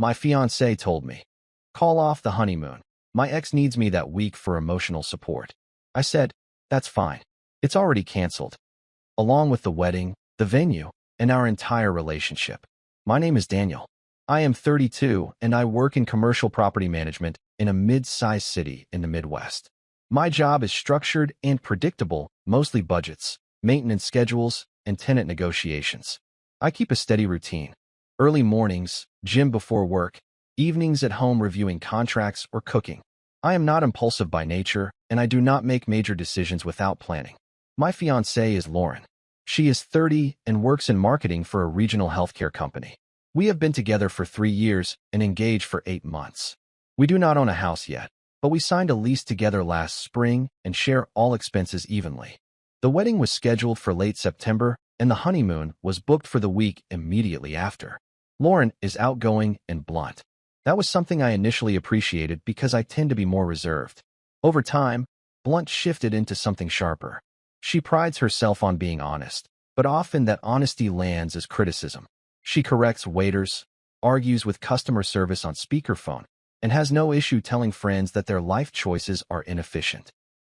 My fiancé told me. Call off the honeymoon. My ex needs me that week for emotional support. I said, that's fine. It's already canceled. Along with the wedding, the venue, and our entire relationship. My name is Daniel. I am 32 and I work in commercial property management in a mid-sized city in the Midwest. My job is structured and predictable, mostly budgets, maintenance schedules, and tenant negotiations. I keep a steady routine. Early mornings, gym before work, evenings at home reviewing contracts or cooking. I am not impulsive by nature, and I do not make major decisions without planning. My fiancée is Lauren. She is 30 and works in marketing for a regional healthcare company. We have been together for 3 years and engaged for 8 months. We do not own a house yet, but we signed a lease together last spring and share all expenses evenly. The wedding was scheduled for late September, and the honeymoon was booked for the week immediately after. Lauren is outgoing and blunt. That was something I initially appreciated because I tend to be more reserved. Over time, blunt shifted into something sharper. She prides herself on being honest, but often that honesty lands as criticism. She corrects waiters, argues with customer service on speakerphone, and has no issue telling friends that their life choices are inefficient.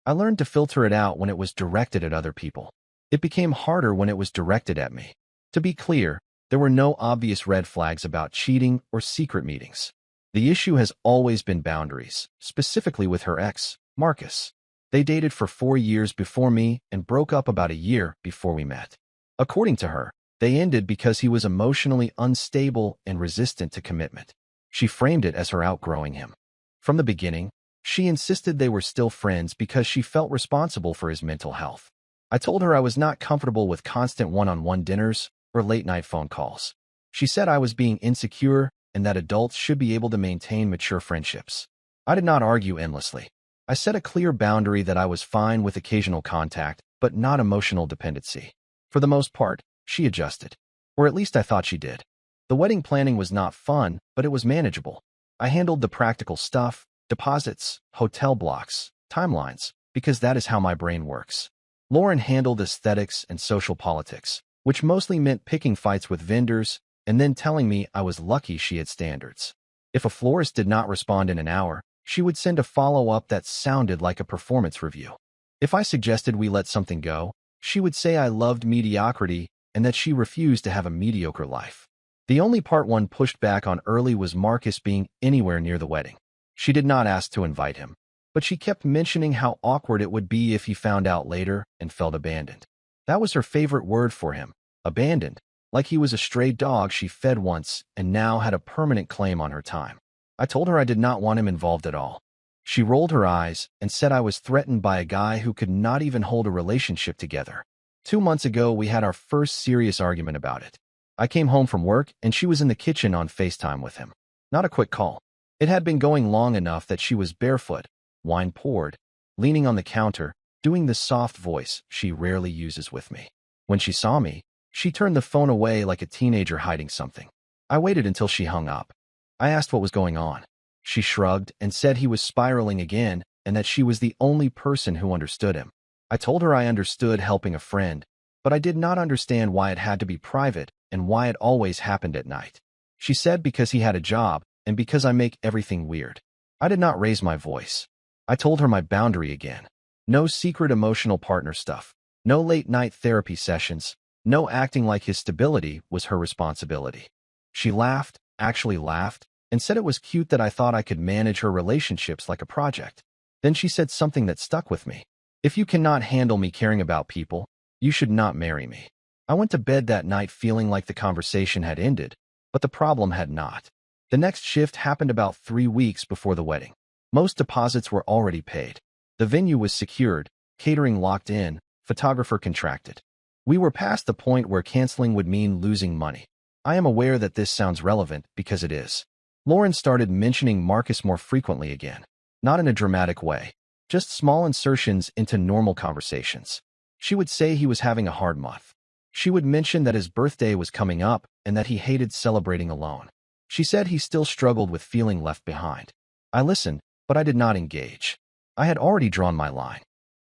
I learned to filter it out when it was directed at other people. It became harder when it was directed at me. To be clear, there were no obvious red flags about cheating or secret meetings. The issue has always been boundaries, specifically with her ex, Marcus. They dated for 4 years before me and broke up about a year before we met. According to her, they ended because he was emotionally unstable and resistant to commitment. She framed it as her outgrowing him. From the beginning, she insisted they were still friends because she felt responsible for his mental health. I told her I was not comfortable with constant one-on-one dinners or late-night phone calls. She said I was being insecure and that adults should be able to maintain mature friendships. I did not argue endlessly. I set a clear boundary that I was fine with occasional contact, but not emotional dependency. For the most part, she adjusted. Or at least I thought she did. The wedding planning was not fun, but it was manageable. I handled the practical stuff, deposits, hotel blocks, timelines, because that is how my brain works. Lauren handled aesthetics and social politics, which mostly meant picking fights with vendors and then telling me I was lucky she had standards. If a florist did not respond in an hour, she would send a follow-up that sounded like a performance review. If I suggested we let something go, she would say I loved mediocrity and that she refused to have a mediocre life. The only part one pushed back on early was Marcus being anywhere near the wedding. She did not ask to invite him, but she kept mentioning how awkward it would be if he found out later and felt abandoned. That was her favorite word for him, abandoned, like he was a stray dog she fed once and now had a permanent claim on her time. I told her I did not want him involved at all. She rolled her eyes and said I was threatened by a guy who could not even hold a relationship together. 2 months ago, we had our first serious argument about it. I came home from work and she was in the kitchen on FaceTime with him. Not a quick call. It had been going long enough that she was barefoot, wine poured, leaning on the counter, doing the soft voice she rarely uses with me. When she saw me, she turned the phone away like a teenager hiding something. I waited until she hung up. I asked what was going on. She shrugged and said he was spiraling again and that she was the only person who understood him. I told her I understood helping a friend, but I did not understand why it had to be private and why it always happened at night. She said because he had a job and because I make everything weird. I did not raise my voice. I told her my boundary again. No secret emotional partner stuff. No late-night therapy sessions. No acting like his stability was her responsibility. She laughed, actually laughed, and said it was cute that I thought I could manage her relationships like a project. Then she said something that stuck with me. If you cannot handle me caring about people, you should not marry me. I went to bed that night feeling like the conversation had ended, but the problem had not. The next shift happened about 3 weeks before the wedding. Most deposits were already paid. The venue was secured, catering locked in, photographer contracted. We were past the point where canceling would mean losing money. I am aware that this sounds relevant because it is. Lauren started mentioning Marcus more frequently again. Not in a dramatic way, just small insertions into normal conversations. She would say he was having a hard month. She would mention that his birthday was coming up and that he hated celebrating alone. She said he still struggled with feeling left behind. I listened, but I did not engage. I had already drawn my line.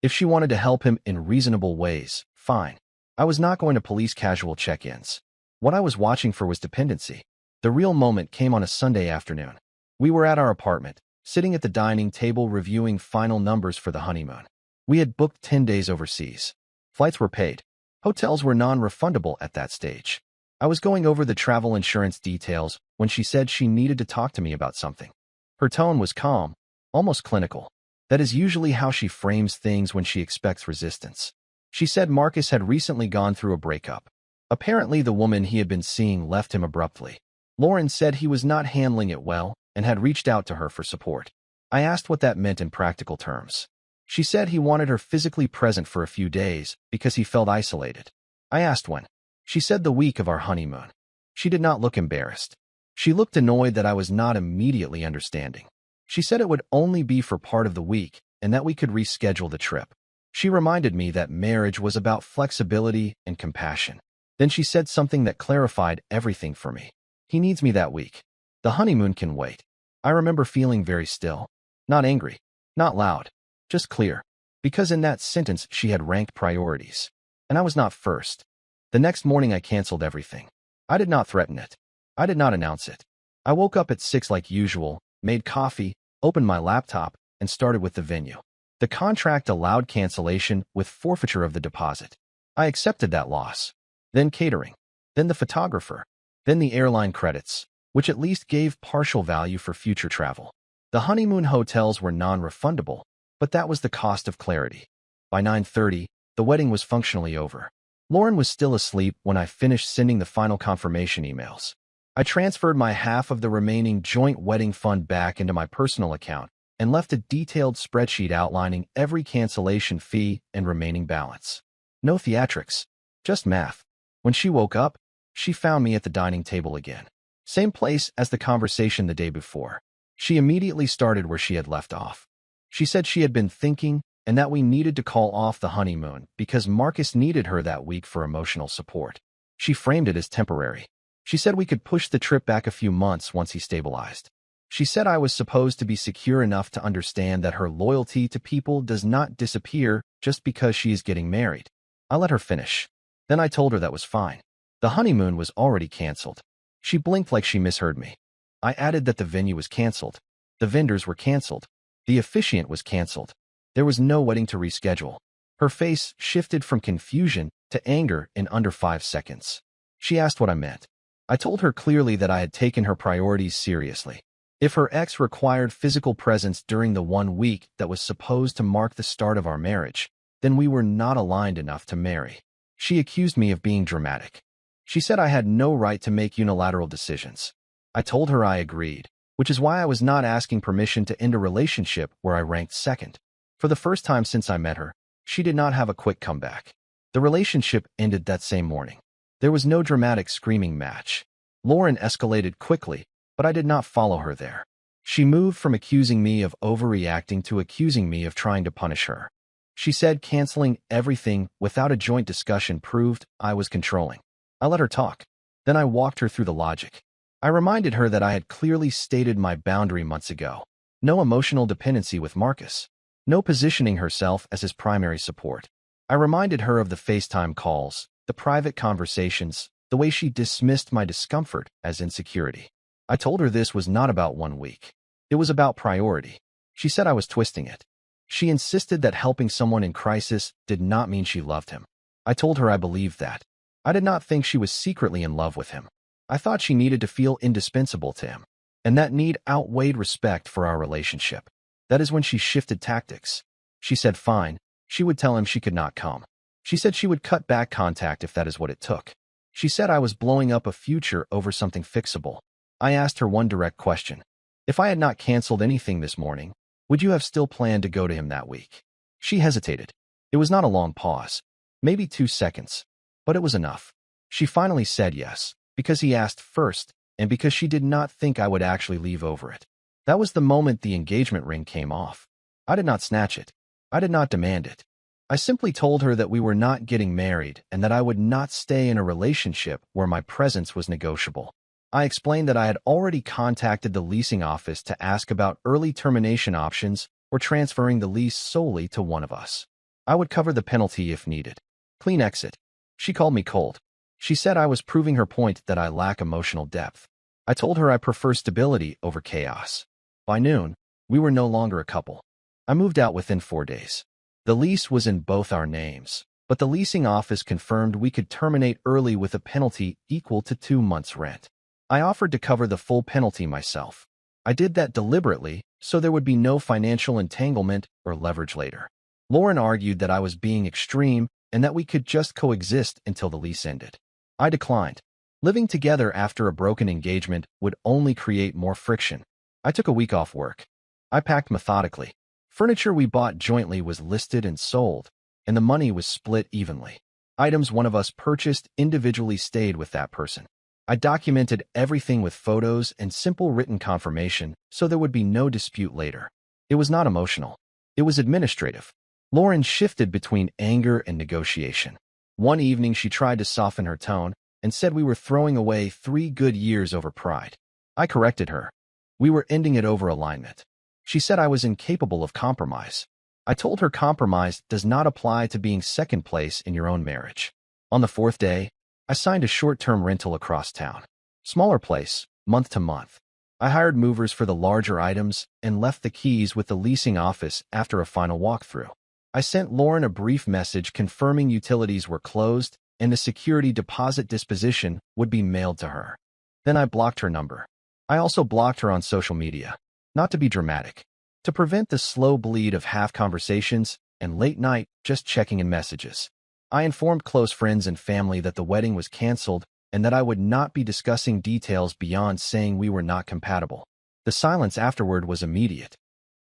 If she wanted to help him in reasonable ways, fine. I was not going to police casual check-ins. What I was watching for was dependency. The real moment came on a Sunday afternoon. We were at our apartment, sitting at the dining table reviewing final numbers for the honeymoon. We had booked 10 days overseas. Flights were paid. Hotels were non-refundable at that stage. I was going over the travel insurance details when she said she needed to talk to me about something. Her tone was calm, almost clinical. That is usually how she frames things when she expects resistance. She said Marcus had recently gone through a breakup. Apparently, the woman he had been seeing left him abruptly. Lauren said he was not handling it well and had reached out to her for support. I asked what that meant in practical terms. She said he wanted her physically present for a few days because he felt isolated. I asked when. She said the week of our honeymoon. She did not look embarrassed. She looked annoyed that I was not immediately understanding. She said it would only be for part of the week and that we could reschedule the trip. She reminded me that marriage was about flexibility and compassion. Then she said something that clarified everything for me. He needs me that week. The honeymoon can wait. I remember feeling very still. Not angry. Not loud. Just clear. Because in that sentence she had ranked priorities. And I was not first. The next morning I canceled everything. I did not threaten it. I did not announce it. I woke up at 6 like usual, made coffee, opened my laptop, and started with the venue. The contract allowed cancellation with forfeiture of the deposit. I accepted that loss. Then catering. Then the photographer. Then the airline credits, which at least gave partial value for future travel. The honeymoon hotels were non-refundable, but that was the cost of clarity. By 9:30, the wedding was functionally over. Lauren was still asleep when I finished sending the final confirmation emails. I transferred my half of the remaining joint wedding fund back into my personal account and left a detailed spreadsheet outlining every cancellation fee and remaining balance. No theatrics, just math. When she woke up, she found me at the dining table again. Same place as the conversation the day before. She immediately started where she had left off. She said she had been thinking and that we needed to call off the honeymoon because Marcus needed her that week for emotional support. She framed it as temporary. She said we could push the trip back a few months once he stabilized. She said I was supposed to be secure enough to understand that her loyalty to people does not disappear just because she is getting married. I let her finish. Then I told her that was fine. The honeymoon was already canceled. She blinked like she misheard me. I added that the venue was canceled. The vendors were canceled. The officiant was canceled. There was no wedding to reschedule. Her face shifted from confusion to anger in under 5 seconds. She asked what I meant. I told her clearly that I had taken her priorities seriously. If her ex required physical presence during the 1 week that was supposed to mark the start of our marriage, then we were not aligned enough to marry. She accused me of being dramatic. She said I had no right to make unilateral decisions. I told her I agreed, which is why I was not asking permission to end a relationship where I ranked second. For the first time since I met her, she did not have a quick comeback. The relationship ended that same morning. There was no dramatic screaming match. Lauren escalated quickly, but I did not follow her there. She moved from accusing me of overreacting to accusing me of trying to punish her. She said canceling everything without a joint discussion proved I was controlling. I let her talk. Then I walked her through the logic. I reminded her that I had clearly stated my boundary months ago. No emotional dependency with Marcus. No positioning herself as his primary support. I reminded her of the FaceTime calls, the private conversations, the way she dismissed my discomfort as insecurity. I told her this was not about 1 week. It was about priority. She said I was twisting it. She insisted that helping someone in crisis did not mean she loved him. I told her I believed that. I did not think she was secretly in love with him. I thought she needed to feel indispensable to him. And that need outweighed respect for our relationship. That is when she shifted tactics. She said fine, she would tell him she could not come. She said she would cut back contact if that is what it took. She said I was blowing up a future over something fixable. I asked her one direct question. If I had not canceled anything this morning, would you have still planned to go to him that week? She hesitated. It was not a long pause. Maybe 2 seconds. But it was enough. She finally said yes, because he asked first, and because she did not think I would actually leave over it. That was the moment the engagement ring came off. I did not snatch it. I did not demand it. I simply told her that we were not getting married and that I would not stay in a relationship where my presence was negotiable. I explained that I had already contacted the leasing office to ask about early termination options or transferring the lease solely to one of us. I would cover the penalty if needed. Clean exit. She called me cold. She said I was proving her point that I lack emotional depth. I told her I prefer stability over chaos. By noon, we were no longer a couple. I moved out within 4 days. The lease was in both our names, but the leasing office confirmed we could terminate early with a penalty equal to 2 months' rent. I offered to cover the full penalty myself. I did that deliberately so there would be no financial entanglement or leverage later. Lauren argued that I was being extreme and that we could just coexist until the lease ended. I declined. Living together after a broken engagement would only create more friction. I took a week off work. I packed methodically. Furniture we bought jointly was listed and sold, and the money was split evenly. Items one of us purchased individually stayed with that person. I documented everything with photos and simple written confirmation so there would be no dispute later. It was not emotional. It was administrative. Lauren shifted between anger and negotiation. One evening she tried to soften her tone and said we were throwing away 3 good years over pride. I corrected her. We were ending it over alignment. She said I was incapable of compromise. I told her compromise does not apply to being second place in your own marriage. On the 4th day, I signed a short-term rental across town. Smaller place, month to month. I hired movers for the larger items and left the keys with the leasing office after a final walkthrough. I sent Lauren a brief message confirming utilities were closed and the security deposit disposition would be mailed to her. Then I blocked her number. I also blocked her on social media. Not to be dramatic. To prevent the slow bleed of half conversations and late night just checking in messages. I informed close friends and family that the wedding was canceled and that I would not be discussing details beyond saying we were not compatible. The silence afterward was immediate.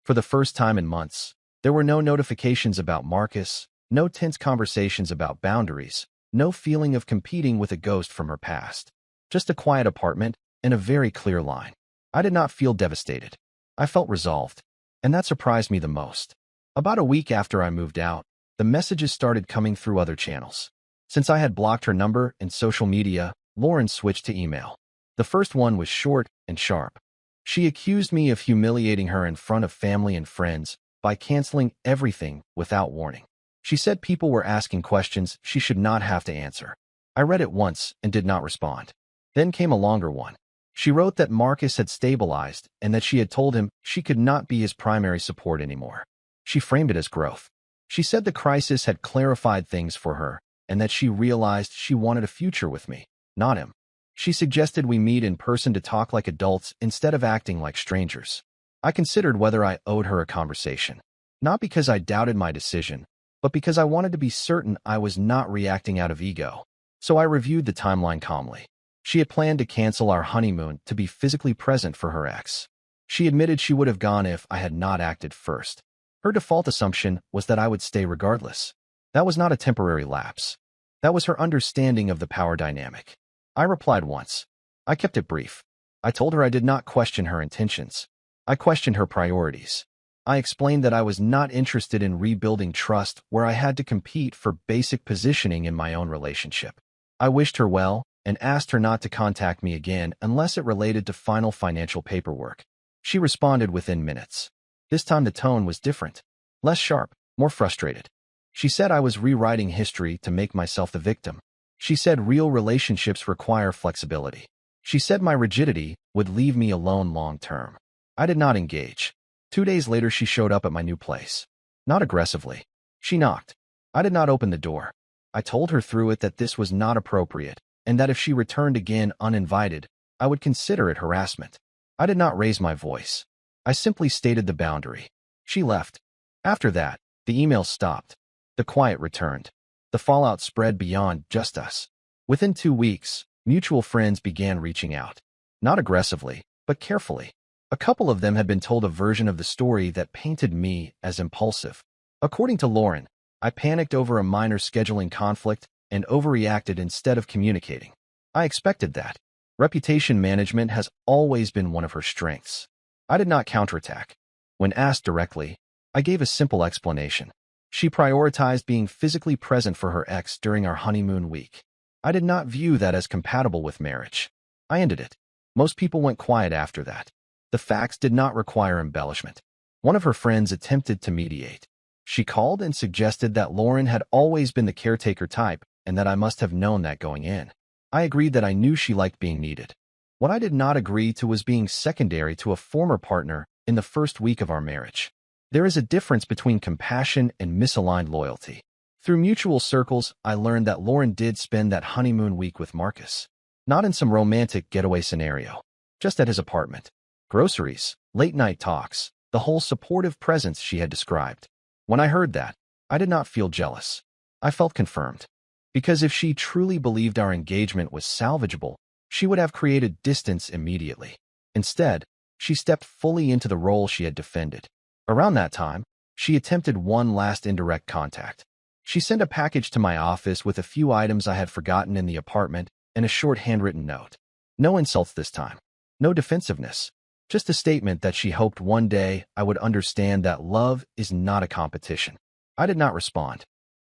For the first time in months, there were no notifications about Marcus, no tense conversations about boundaries, no feeling of competing with a ghost from her past. Just a quiet apartment and a very clear line. I did not feel devastated. I felt resolved, and that surprised me the most. About a week after I moved out, the messages started coming through other channels. Since I had blocked her number and social media, Lauren switched to email. The first one was short and sharp. She accused me of humiliating her in front of family and friends by canceling everything without warning. She said people were asking questions she should not have to answer. I read it once and did not respond. Then came a longer one. She wrote that Marcus had stabilized and that she had told him she could not be his primary support anymore. She framed it as growth. She said the crisis had clarified things for her and that she realized she wanted a future with me, not him. She suggested we meet in person to talk like adults instead of acting like strangers. I considered whether I owed her a conversation, not because I doubted my decision, but because I wanted to be certain I was not reacting out of ego. So I reviewed the timeline calmly. She had planned to cancel our honeymoon to be physically present for her ex. She admitted she would have gone if I had not acted first. Her default assumption was that I would stay regardless. That was not a temporary lapse. That was her understanding of the power dynamic. I replied once. I kept it brief. I told her I did not question her intentions. I questioned her priorities. I explained that I was not interested in rebuilding trust where I had to compete for basic positioning in my own relationship. I wished her well and asked her not to contact me again unless it related to final financial paperwork. She responded within minutes. This time the tone was different, less sharp, more frustrated. She said I was rewriting history to make myself the victim. She said real relationships require flexibility. She said my rigidity would leave me alone long term. I did not engage. 2 days later she showed up at my new place. Not aggressively. She knocked. I did not open the door. I told her through it that this was not appropriate and that if she returned again uninvited, I would consider it harassment. I did not raise my voice. I simply stated the boundary. She left. After that, the emails stopped. The quiet returned. The fallout spread beyond just us. Within 2 weeks, mutual friends began reaching out. Not aggressively, but carefully. A couple of them had been told a version of the story that painted me as impulsive. According to Lauren, I panicked over a minor scheduling conflict and overreacted instead of communicating. I expected that. Reputation management has always been one of her strengths. I did not counterattack. When asked directly, I gave a simple explanation. She prioritized being physically present for her ex during our honeymoon week. I did not view that as compatible with marriage. I ended it. Most people went quiet after that. The facts did not require embellishment. One of her friends attempted to mediate. She called and suggested that Lauren had always been the caretaker type and that I must have known that going in. I agreed that I knew she liked being needed. What I did not agree to was being secondary to a former partner in the first week of our marriage. There is a difference between compassion and misaligned loyalty. Through mutual circles, I learned that Lauren did spend that honeymoon week with Marcus. Not in some romantic getaway scenario, just at his apartment. Groceries, late-night talks, the whole supportive presence she had described. When I heard that, I did not feel jealous. I felt confirmed. Because if she truly believed our engagement was salvageable, she would have created distance immediately. Instead, she stepped fully into the role she had defended. Around that time, she attempted one last indirect contact. She sent a package to my office with a few items I had forgotten in the apartment and a short handwritten note. No insults this time. No defensiveness. Just a statement that she hoped one day I would understand that love is not a competition. I did not respond.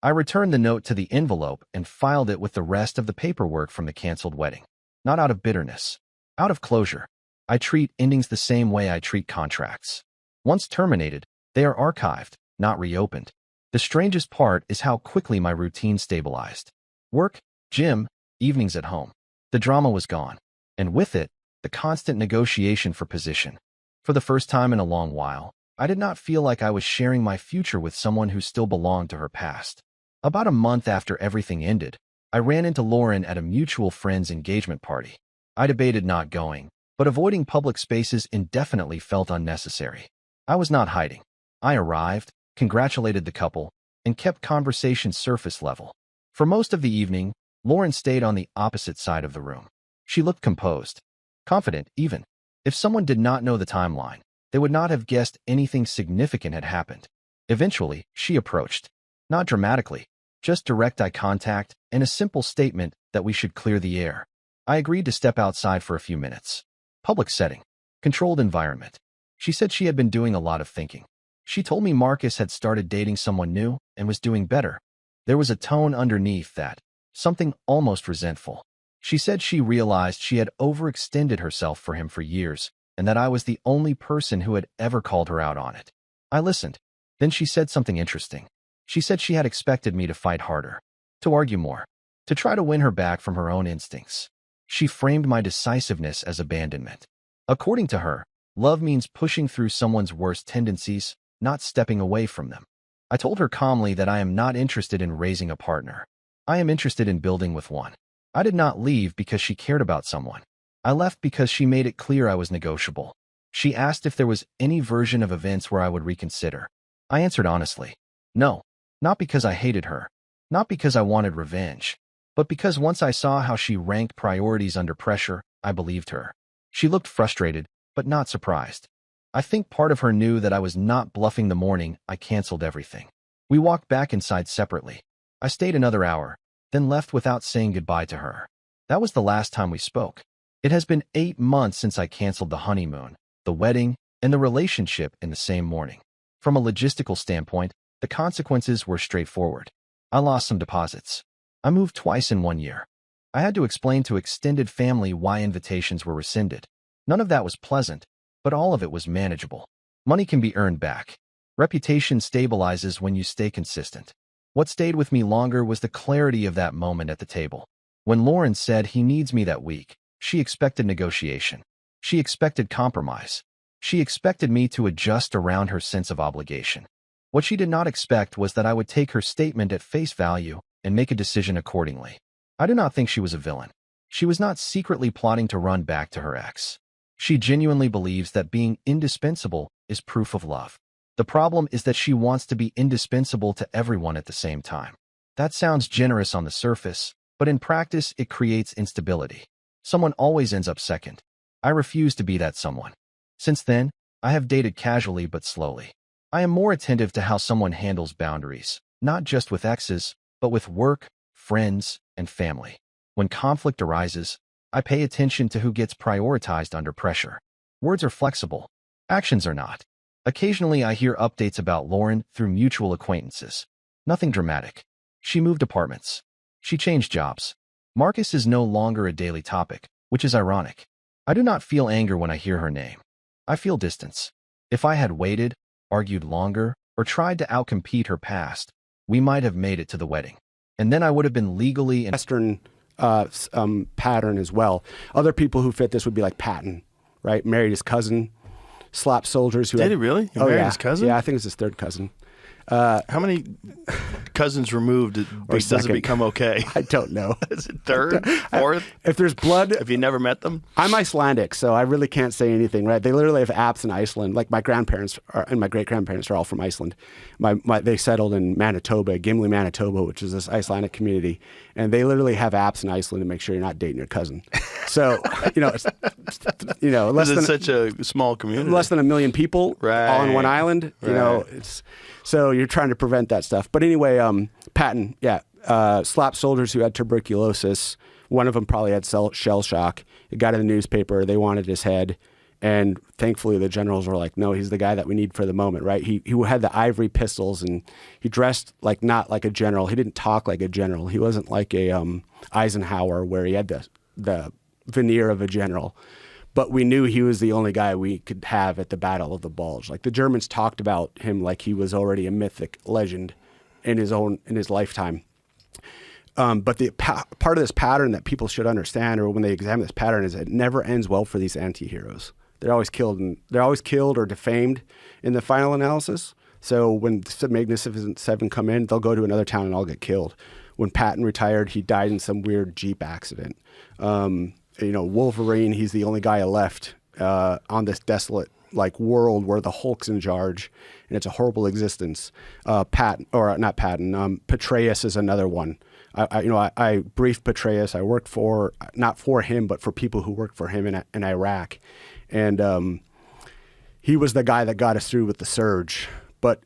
I returned the note to the envelope and filed it with the rest of the paperwork from the canceled wedding. Not out of bitterness. Out of closure. I treat endings the same way I treat contracts. Once terminated, they are archived, not reopened. The strangest part is how quickly my routine stabilized. Work, gym, evenings at home. The drama was gone. And with it, the constant negotiation for position. For the first time in a long while, I did not feel like I was sharing my future with someone who still belonged to her past. About a month after everything ended, I ran into Lauren at a mutual friend's engagement party. I debated not going, but avoiding public spaces indefinitely felt unnecessary. I was not hiding. I arrived, congratulated the couple, and kept conversation surface level. For most of the evening, Lauren stayed on the opposite side of the room. She looked composed, confident even. If someone did not know the timeline, they would not have guessed anything significant had happened. Eventually, she approached. Not dramatically, just direct eye contact and a simple statement that we should clear the air. I agreed to step outside for a few minutes. Public setting. Controlled environment. She said she had been doing a lot of thinking. She told me Marcus had started dating someone new and was doing better. There was a tone underneath that, something almost resentful. She said she realized she had overextended herself for him for years and that I was the only person who had ever called her out on it. I listened. Then she said something interesting. She said she had expected me to fight harder, to argue more, to try to win her back from her own instincts. She framed my decisiveness as abandonment. According to her, love means pushing through someone's worst tendencies, not stepping away from them. I told her calmly that I am not interested in raising a partner. I am interested in building with one. I did not leave because she cared about someone. I left because she made it clear I was negotiable. She asked if there was any version of events where I would reconsider. I answered honestly, no, not because I hated her, not because I wanted revenge, but because once I saw how she ranked priorities under pressure, I believed her. She looked frustrated, but not surprised. I think part of her knew that I was not bluffing the morning I canceled everything. We walked back inside separately. I stayed another hour, then left without saying goodbye to her. That was the last time we spoke. It has been 8 months since I canceled the honeymoon, the wedding, and the relationship in the same morning. From a logistical standpoint, the consequences were straightforward. I lost some deposits. I moved twice in 1 year. I had to explain to extended family why invitations were rescinded. None of that was pleasant, but all of it was manageable. Money can be earned back. Reputation stabilizes when you stay consistent. What stayed with me longer was the clarity of that moment at the table. When Lauren said he needs me that week, she expected negotiation. She expected compromise. She expected me to adjust around her sense of obligation. What she did not expect was that I would take her statement at face value and make a decision accordingly. I do not think she was a villain. She was not secretly plotting to run back to her ex. She genuinely believes that being indispensable is proof of love. The problem is that she wants to be indispensable to everyone at the same time. That sounds generous on the surface, but in practice it creates instability. Someone always ends up second. I refuse to be that someone. Since then, I have dated casually but slowly. I am more attentive to how someone handles boundaries, not just with exes, but with work, friends, and family. When conflict arises, I pay attention to who gets prioritized under pressure. Words are flexible. Actions are not. Occasionally I hear updates about Lauren through mutual acquaintances. Nothing dramatic. She moved apartments. She changed jobs. Marcus is no longer a daily topic, which is ironic. I do not feel anger when I hear her name. I feel distance. If I had waited, argued longer, or tried to outcompete her past, we might have made it to the wedding. And then I would have been legally and Western pattern as well. Other people who fit this would be like Patton, right? Married his cousin, slapped soldiers who Did he really? He married his cousin? Yeah, I think it's his third cousin. How many cousins removed does it become okay? I don't know. Is it third, fourth? If there's blood... Have you never met them? I'm Icelandic, so I really can't say anything, right? They literally have apps in Iceland. Like my grandparents and my great-grandparents are all from Iceland. They settled in Manitoba, Gimli, Manitoba, which is this Icelandic community. And they literally have apps in Iceland to make sure you're not dating your cousin. So, less than such a small community. Less than 1 million people all on one island. So you're trying to prevent that stuff. But anyway, Patton, slapped soldiers who had tuberculosis. One of them probably had shell shock. It got in the newspaper. They wanted his head. And thankfully, the generals were like, no, he's the guy that we need for the moment, right? He had the ivory pistols, and he dressed not like a general. He didn't talk like a general. He wasn't like a Eisenhower where he had the veneer of a general. But we knew he was the only guy we could have at the Battle of the Bulge. Like the Germans talked about him like he was already a mythic legend in his lifetime. But the part of this pattern that people should understand, or when they examine this pattern, is it never ends well for these anti-heroes. They're always killed or defamed in the final analysis. So when the Magnificent Seven come in, they'll go to another town and all get killed. When Patton retired, he died in some weird Jeep accident. Wolverine, he's the only guy left on this desolate world where the Hulk's in charge, and it's a horrible existence. Petraeus is another one. I briefed Petraeus. I worked not for him, but for people who worked for him in Iraq. And he was the guy that got us through with the surge. But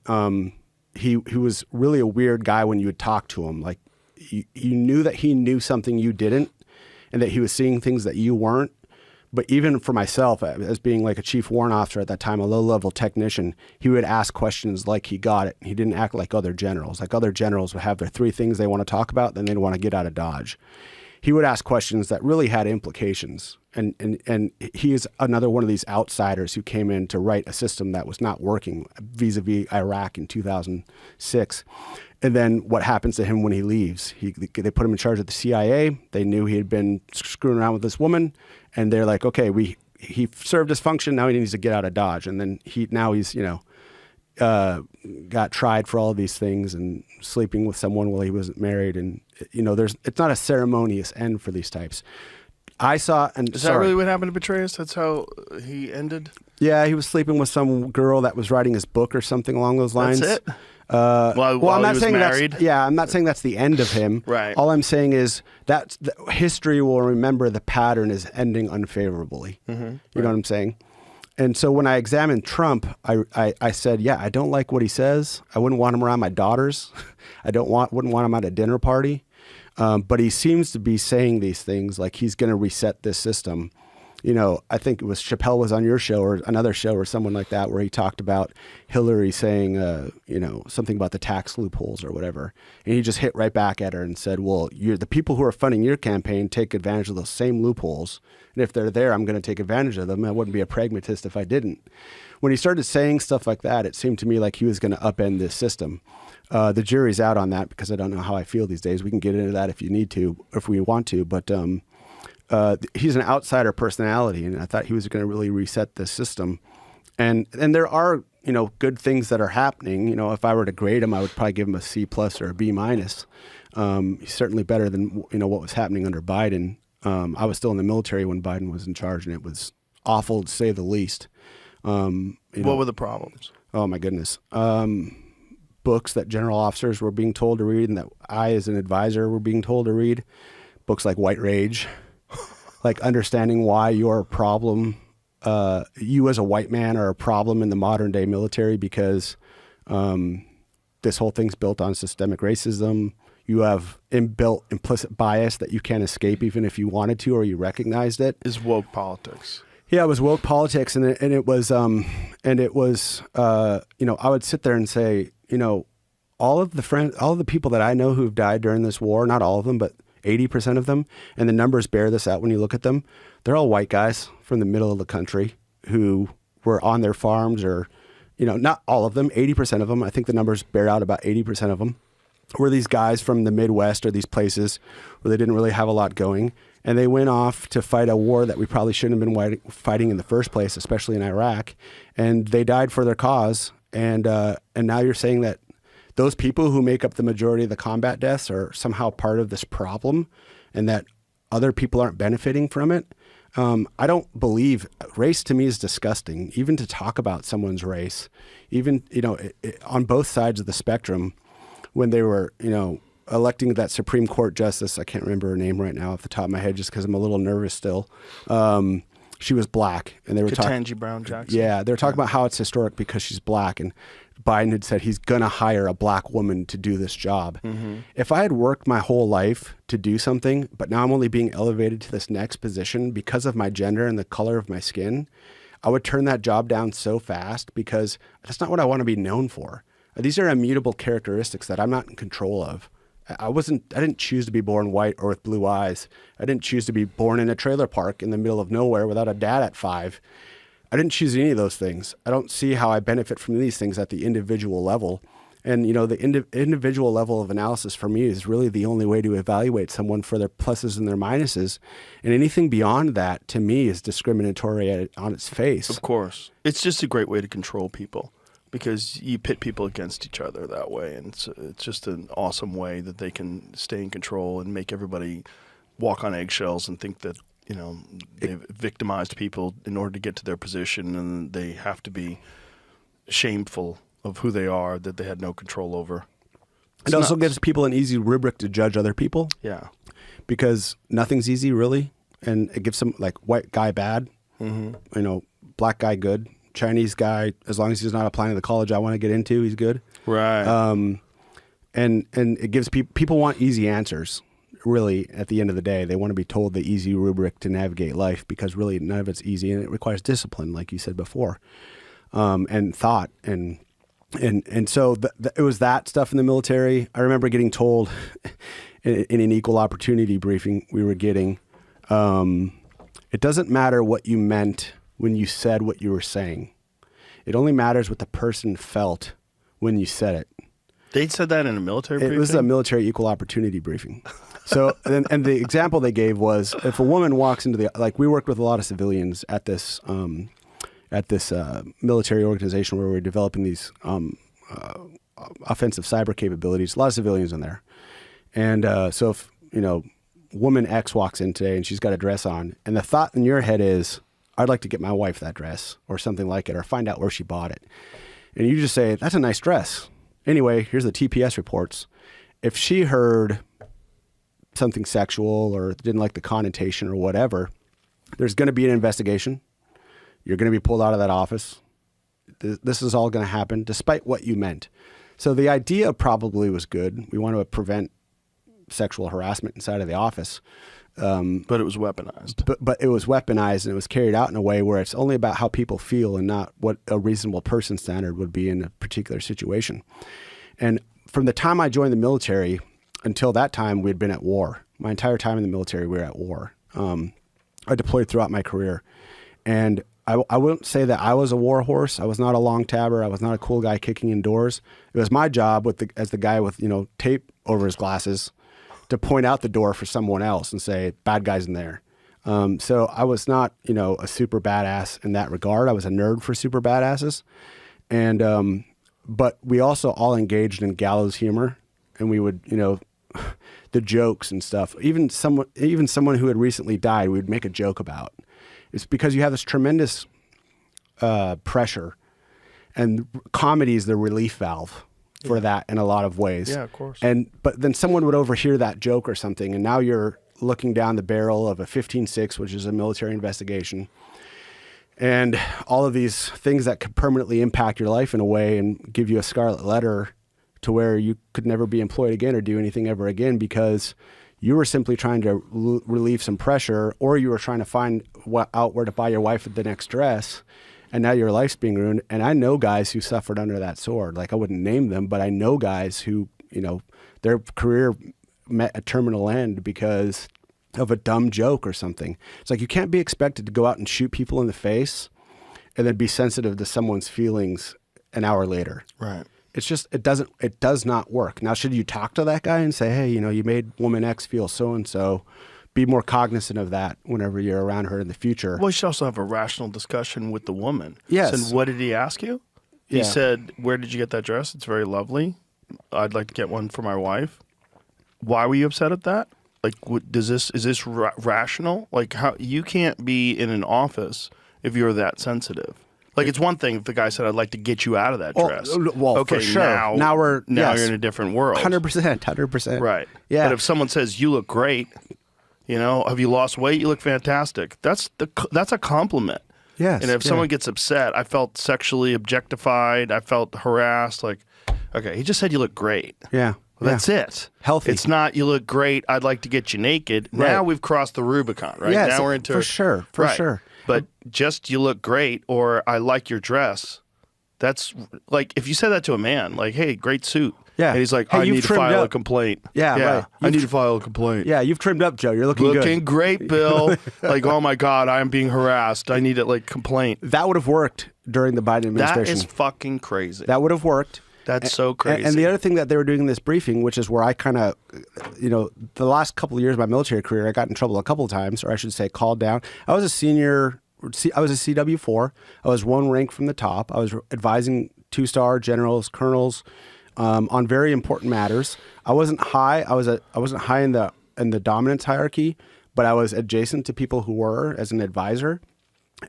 he was really a weird guy when you would talk to him. Like you knew that he knew something you didn't, and that he was seeing things that you weren't. But even for myself, as being like a chief warrant officer at that time, a low-level technician, he would ask questions like he got it. He didn't act like other generals. Like other generals would have their 3 things they want to talk about, then they'd want to get out of Dodge. He would ask questions that really had implications. And he is another one of these outsiders who came in to write a system that was not working vis-a-vis Iraq in 2006. And then what happens to him when he leaves? They put him in charge of the CIA. They knew he had been screwing around with this woman. And they're like, okay, he served his function. Now he needs to get out of Dodge. And then he's got tried for all of these things and sleeping with someone while he wasn't married. And, it's not a ceremonious end for these types. Is that really what happened to Petraeus? That's how he ended? Yeah, he was sleeping with some girl that was writing his book or something along those lines. That's it? I'm not saying married. I'm not saying that's the end of him. Right. All I'm saying is that history will remember the pattern is ending unfavorably. Mm-hmm. You know what I'm saying? And so when I examined Trump, I said, I don't like what he says. I wouldn't want him around my daughters. Wouldn't want him at a dinner party. But he seems to be saying these things like he's going to reset this system. I think it was Chappelle was on your show or another show or someone like that where he talked about Hillary saying, something about the tax loopholes or whatever. And he just hit right back at her and said, well, the people who are funding your campaign take advantage of those same loopholes. And if they're there, I'm going to take advantage of them. I wouldn't be a pragmatist if I didn't. When he started saying stuff like that, it seemed to me like he was going to upend this system. The jury's out on that because I don't know how I feel these days. We can get into that if we want to. But he's an outsider personality, and I thought he was going to really reset the system. And there are good things that are happening. If I were to grade him, I would probably give him a C+ or a B-. He's certainly better than what was happening under Biden. I was still in the military when Biden was in charge, and it was awful to say the least. What were the problems? Oh my goodness. Books that general officers were being told to read and that I as an advisor were being told to read. Books like White Rage, like understanding why you're a problem. You as a white man are a problem in the modern day military because this whole thing's built on systemic racism. You have inbuilt implicit bias that you can't escape even if you wanted to or you recognized it. Is woke politics. Yeah, it was woke politics, and it was I would sit there and say, all of the people that I know who've died during this war, not all of them, but 80% of them, and the numbers bear this out when you look at them, they're all white guys from the middle of the country who were on their farms or, not all of them, 80% of them. I think the numbers bear out about 80% of them. were these guys from the Midwest or these places where they didn't really have a lot going. And they went off to fight a war that we probably shouldn't have been fighting in the first place, especially in Iraq. And they died for their cause. And now you're saying that those people who make up the majority of the combat deaths are somehow part of this problem and that other people aren't benefiting from it. I don't believe race to me is disgusting, even to talk about someone's race, even, on both sides of the spectrum when they were, electing that Supreme Court justice. I can't remember her name right now off the top of my head just because I'm a little nervous still. She was black, and they were talking. Ketanji Brown Jackson. Yeah, they were talking about how it's historic because she's black, and Biden had said he's gonna hire a black woman to do this job. Mm-hmm. If I had worked my whole life to do something, but now I'm only being elevated to this next position because of my gender and the color of my skin, I would turn that job down so fast because that's not what I want to be known for. These are immutable characteristics that I'm not in control of. I didn't choose to be born white or with blue eyes. I didn't choose to be born in a trailer park in the middle of nowhere without a dad at 5. I didn't choose any of those things. I don't see how I benefit from these things at the individual level. And, the individual level of analysis for me is really the only way to evaluate someone for their pluses and their minuses. And anything beyond that, to me, is discriminatory on its face. Of course. It's just a great way to control people, because you pit people against each other that way, and it's just an awesome way that they can stay in control and make everybody walk on eggshells and think that they've victimized people in order to get to their position, and they have to be shameful of who they are that they had no control over. It also gives people an easy rubric to judge other people. Yeah, because nothing's easy really, and it gives them like white guy bad, black guy good. Chinese guy, as long as he's not applying to the college I want to get into, he's good. Right. And it gives people want easy answers. Really, at the end of the day, they want to be told the easy rubric to navigate life, because really none of it's easy, and it requires discipline, like you said before, and thought, and so it was that stuff in the military. I remember getting told in an equal opportunity briefing we were getting, it doesn't matter what you meant when you said what you were saying. It only matters what the person felt when you said it. They said that in a military briefing? It was a military equal opportunity briefing. So, and the example they gave was, if a woman walks into we worked with a lot of civilians at this military organization where we were developing these offensive cyber capabilities, a lot of civilians in there. And so if, woman X walks in today and she's got a dress on, and the thought in your head is, I'd like to get my wife that dress or something like it, or find out where she bought it. And you just say, that's a nice dress. Anyway, here's the TPS reports. If she heard something sexual or didn't like the connotation or whatever, there's going to be an investigation. You're going to be pulled out of that office. This is all going to happen despite what you meant. So the idea probably was good. We want to prevent sexual harassment inside of the office. But it was weaponized. But it was weaponized, and it was carried out in a way where it's only about how people feel and not what a reasonable person standard would be in a particular situation. And from the time I joined the military until that time, we'd been at war. My entire time in the military, we were at war. I deployed throughout my career. And I wouldn't say that I was a war horse. I was not a long tabber. I was not a cool guy kicking in doors. It was my job as the guy with, tape over his glasses to point out the door for someone else and say, bad guys in there. So I was not, a super badass in that regard. I was a nerd for super badasses. And, but we also all engaged in gallows humor, and we would, the jokes and stuff, even someone who had recently died, we would make a joke about. It's because you have this tremendous, pressure, and comedy is the relief valve for that in a lot of ways. Yeah, of course. But then someone would overhear that joke or something, and now you're looking down the barrel of a 15-6, which is a military investigation, and all of these things that could permanently impact your life in a way and give you a scarlet letter to where you could never be employed again or do anything ever again, because you were simply trying to relieve some pressure, or you were trying to find out where to buy your wife the next dress. And now your life's being ruined. And I know guys who suffered under that sword. Like, I wouldn't name them, but I know guys who, their career met a terminal end because of a dumb joke or something. It's like, you can't be expected to go out and shoot people in the face and then be sensitive to someone's feelings an hour later. Right. It's just, it does not work. Now, should you talk to that guy and say, hey, you made woman X feel so-and-so, be more cognizant of that whenever you're around her in the future. Well, you should also have a rational discussion with the woman. Yes. So what did he ask you? He Yeah. said, where did you get that dress? It's very lovely. I'd like to get one for my wife. Why were you upset at that? Like, is this rational? Like, how you can't be in an office if you're that sensitive. Like, it's one thing if the guy said, I'd like to get you out of that dress. Well, okay, for sure. Now you're in a different world. 100%. Right. Yeah. But if someone says, you look great, have you lost weight? You look fantastic. That's a compliment. Yes. And if someone gets upset, I felt sexually objectified. I felt harassed. Like, okay, he just said you look great. Yeah. Well, that's it. Healthy. It's not you look great. I'd like to get you naked. Right. Now we've crossed the Rubicon, right? Yes, Now we're into for sure. But just you look great or I like your dress. That's like if you said that to a man, like, hey, great suit. Yeah. And he's like, Hey, I you've need to trimmed file a up. complaint. Yeah, right. I need to file a complaint. Yeah, you've trimmed up, Joe. You're looking good. Great, Bill. Like, oh my God, I'm being harassed. I need a complaint. That would have worked during the Biden administration. That is fucking crazy. That would have worked. That's so crazy. And the other thing that they were doing in this briefing, which is where I kind of, the last couple of years of my military career, I got in trouble a couple of times, or I should say called down. I was a senior, I was a CW4. I was one rank from the top. I was advising 2-star generals, colonels on very important matters. I wasn't high. I wasn't high in the dominance hierarchy, but I was adjacent to people who were as an advisor.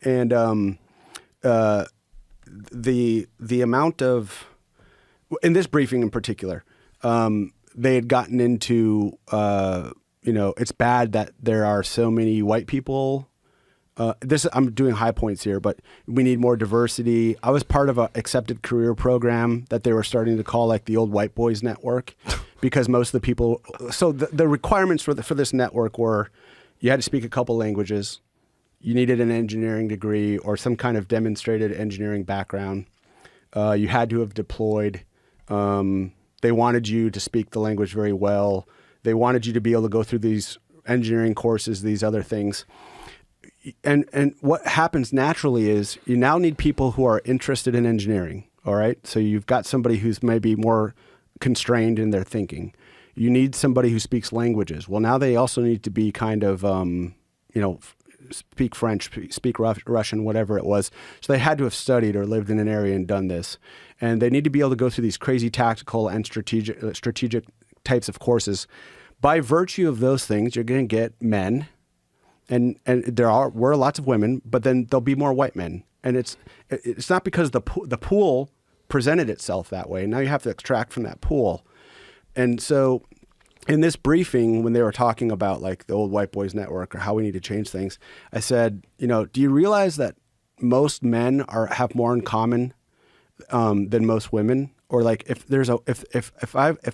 And the amount of, in this briefing in particular, they had gotten into, it's bad that there are so many white people. I'm doing high points here, but we need more diversity. I was part of an accepted career program that they were starting to call like the old white boys network, because most of the people. So the requirements for this network were, you had to speak a couple languages, you needed an engineering degree or some kind of demonstrated engineering background, you had to have deployed. They wanted you to speak the language very well. They wanted you to be able to go through these engineering courses, these other things. And what happens naturally is you now need people who are interested in engineering, all right? So you've got somebody who's maybe more constrained in their thinking. You need somebody who speaks languages. Well, now they also need to be kind of, speak French, speak Russian, whatever it was. So they had to have studied or lived in an area and done this. And they need to be able to go through these crazy tactical and strategic types of courses. By virtue of those things, you're going to get men. And were lots of women, but then there'll be more white men. And it's not because the pool presented itself that way. Now you have to extract from that pool. And so in this briefing, when they were talking about like the old white boys network or how we need to change things, I said, do you realize that most men have more in common than most women? Or like if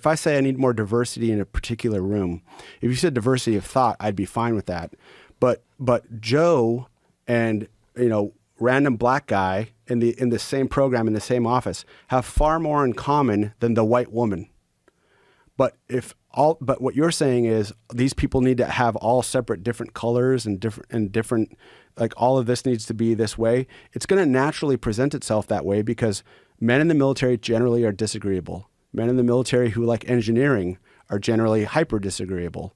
I say I need more diversity in a particular room, if you said diversity of thought, I'd be fine with that. But Joe and random black guy in the same program in the same office have far more in common than the white woman. But what you're saying is these people need to have all separate different colors and different like all of this needs to be this way. It's going to naturally present itself that way because men in the military generally are disagreeable. Men in the military who like engineering are generally hyper disagreeable.